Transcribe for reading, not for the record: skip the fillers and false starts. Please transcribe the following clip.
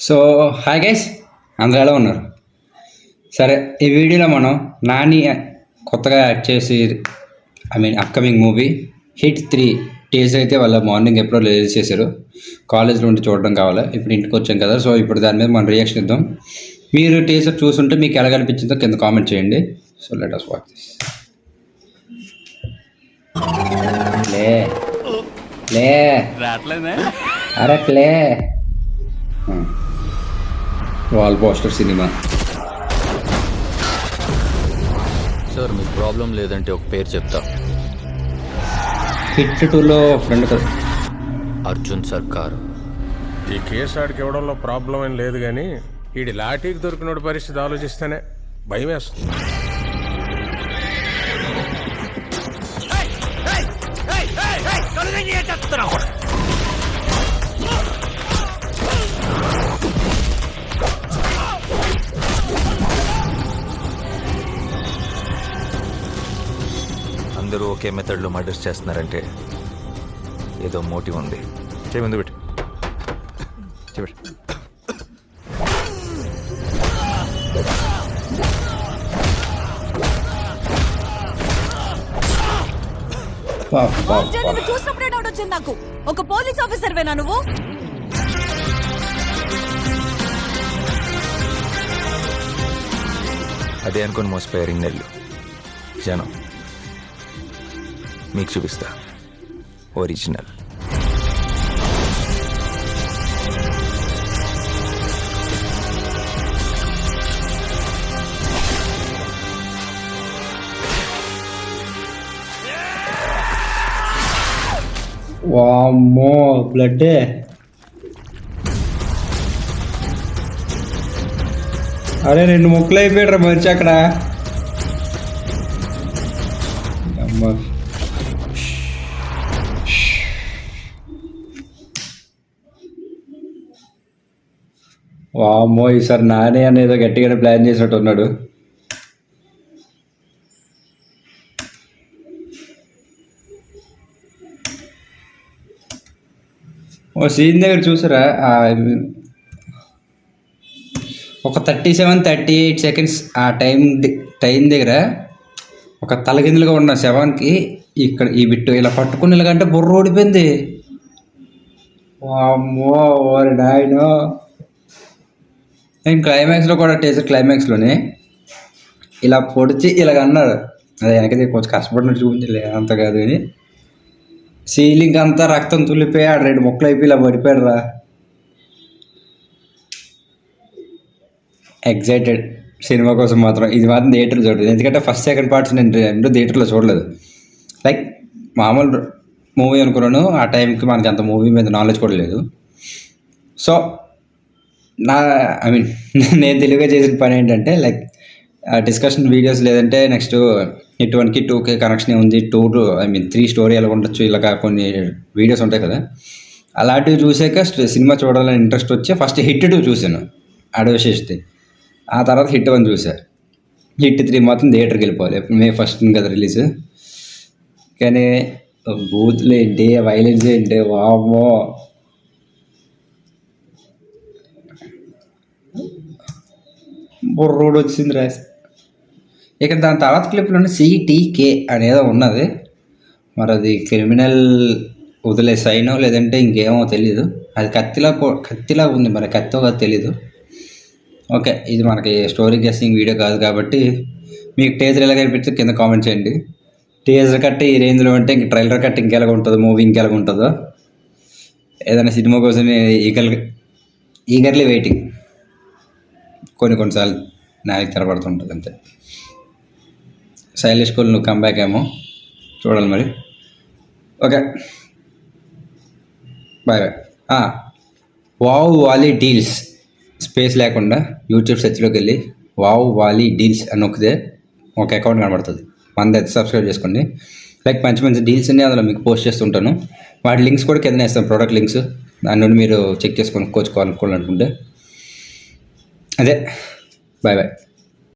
So hi guys, అందరూ ఎలా ఉన్నారు? సరే, ఈ వీడియోలో మనం నాని కొత్తగా యాక్ట్ చేసి అప్కమింగ్ మూవీ హిట్ 3 టీజర్ అయితే వాళ్ళ మార్నింగ్ ఎప్పుడో రిలీజ్ చేశారు. కాలేజ్లో ఉండి చూడడం కావాలి. ఇప్పుడు ఇంటికి వచ్చాం కదా, సో ఇప్పుడు దాని మీద మనం రియాక్షన్ ఇద్దాం. మీరు టీజర్ చూస్తుంటే మీకు ఎలా కనిపించిందో కింద కామెంట్ చేయండి. So let us watch this. లే లే అరే play wall poster cinema. Sir మీకు ప్రాబ్లం లేదంటే ఒక పేరు చెప్తా. హిట్ 2లో ఫ్రెండ్ కదా, అర్జున్ సర్కార్. ఈ కేసు ఆడికి ఇవ్వడంలో ప్రాబ్లం ఏం లేదు కానీ వీడి లాఠీకి దొరికిన పరిస్థితి ఆలోచిస్తేనే భయం వేస్తుంది. అందరూ ఒకే మెథడ్లో మర్డర్స్ చేస్తున్నారంటే ఏదో మోటివ్ ఉంది. చేయి ముందు పెట్టు. చూసినప్పుడే డౌట్ వచ్చింది నాకు. ఒక పోలీస్ ఆఫీసర్ వేనా నువ్వు? అదే అనుకుని మోసపోయారు నెల్లు జనం. మీకు చూపిస్తా ఒరిజినల్. వామ్మో బ్లడ్. అరే 2 ముక్కలు అయిపోయాడు మనిషి అక్కడ. వామ్మో, ఈసారి నానే అనేదో గట్టిగానే ప్లాన్ చేసినట్టు ఉన్నాడు. ఓ సీన్ దగ్గర చూసారా, ఒక 37-38 సెకండ్స్ ఆ టైం దగ్గర ఒక తలకిందులుగా ఉన్న శవానికి ఇక్కడ ఈ బిట్టు ఇలా పట్టుకుని ఇలాగంటే బుర్ర ఓడిపోయింది. వామ్మో ఓరి నాయనో. నేను క్లైమాక్స్లో కూడా టీజర్ క్లైమాక్స్లోనే ఇలా పొడిచి ఇలాగ అన్నారు. అదే వెనకది కొంచెం కష్టపడినట్టు చూపించలే, అంత కాదు అని. సీలింగ్ అంతా రక్తం తుల్లిపోయి 2 ముక్కలు అయిపోయి ఇలా పడిపోయాడు రా. ఎగ్జైటెడ్ సినిమా కోసం మాత్రం. ఇది మాత్రం థియేటర్లో చూడలేదు, ఎందుకంటే ఫస్ట్ సెకండ్ పార్ట్స్ నేను 2 థియేటర్లో చూడలేదు. లైక్ మామూలు మూవీ అనుకున్నాను. ఆ టైంకి మనకి అంత మూవీ మీద నాలెడ్జ్ కూడా లేదు. సో నేను తెలుగుగా చేసిన పని ఏంటంటే లైక్ డిస్కషన్ వీడియోస్, లేదంటే నెక్స్ట్ హిట్ 1కి 2కి కనెక్షన్ ఉంది, 3 స్టోరీ ఎలా ఉండొచ్చు, ఇలా కొన్ని వీడియోస్ ఉంటాయి కదా, అలాంటివి చూసాక సినిమా చూడాలని ఇంట్రెస్ట్ వచ్చి ఫస్ట్ హిట్ 2 చూశాను అడవిశేషిది. ఆ తర్వాత హిట్ 1 చూసా. హిట్ 3 మాత్రం థియేటర్కి వెళ్ళిపోవాలి. May 1st కదా రిలీజ్. కానీ బూత్లు ఏంటి, వైలెన్స్ ఏంటి, వామ్మో. బుర్రోడు వచ్చింది రాసి. ఇక దాని తర్వాత క్లిప్లోనే CTK అనేదో ఉన్నది. మరి అది క్రిమినల్ వదిలే సైనో లేదంటే ఇంకేమో తెలీదు. అది కత్తిలా ఉంది, మరి కత్తో కాదు తెలీదు. ఓకే, ఇది మనకి స్టోరీ గెస్సింగ్ వీడియో కాదు కాబట్టి మీకు టీజర్ ఎలా కనిపిస్తే కింద కామెంట్ చేయండి. టీజర్ కట్ ఈ రేంజ్లో ఉంటే ఇంక ట్రైలర్ కట్ ఇంకెలాగ ఉంటుందో, మూవీ ఇంకెలాగ ఉంటుందో. ఏదైనా సినిమా కోసం ఈగర్లీ వెయిటింగ్. కొన్నిసార్లు నాకి తెరపడుతుంటుంది అంతే. శైలేష్ కోల్ నువ్వు కంబ్యాక్ ఏమో చూడాలి మరి. Okay, bye bye. Wow Wally deals space లేకుండా యూట్యూబ్ సెర్చ్లోకి వెళ్ళి వావ్ వాలీ డీల్స్ అని నొక్కితే ఒక అకౌంట్ కనబడుతుంది. అయితే సబ్స్క్రైబ్ చేసుకోండి. లైక్ మంచి మంచి డీల్స్ అన్నీ అందులో మీకు పోస్ట్ చేస్తుంటాను. వాటి లింక్స్ కూడా కింద వేస్తాను, ప్రోడక్ట్ లింక్స్. దాని నుండి మీరు చెక్ చేసుకొని కోచుకోవాలనుకుంటే. అదే, బాయ్ బాయ్.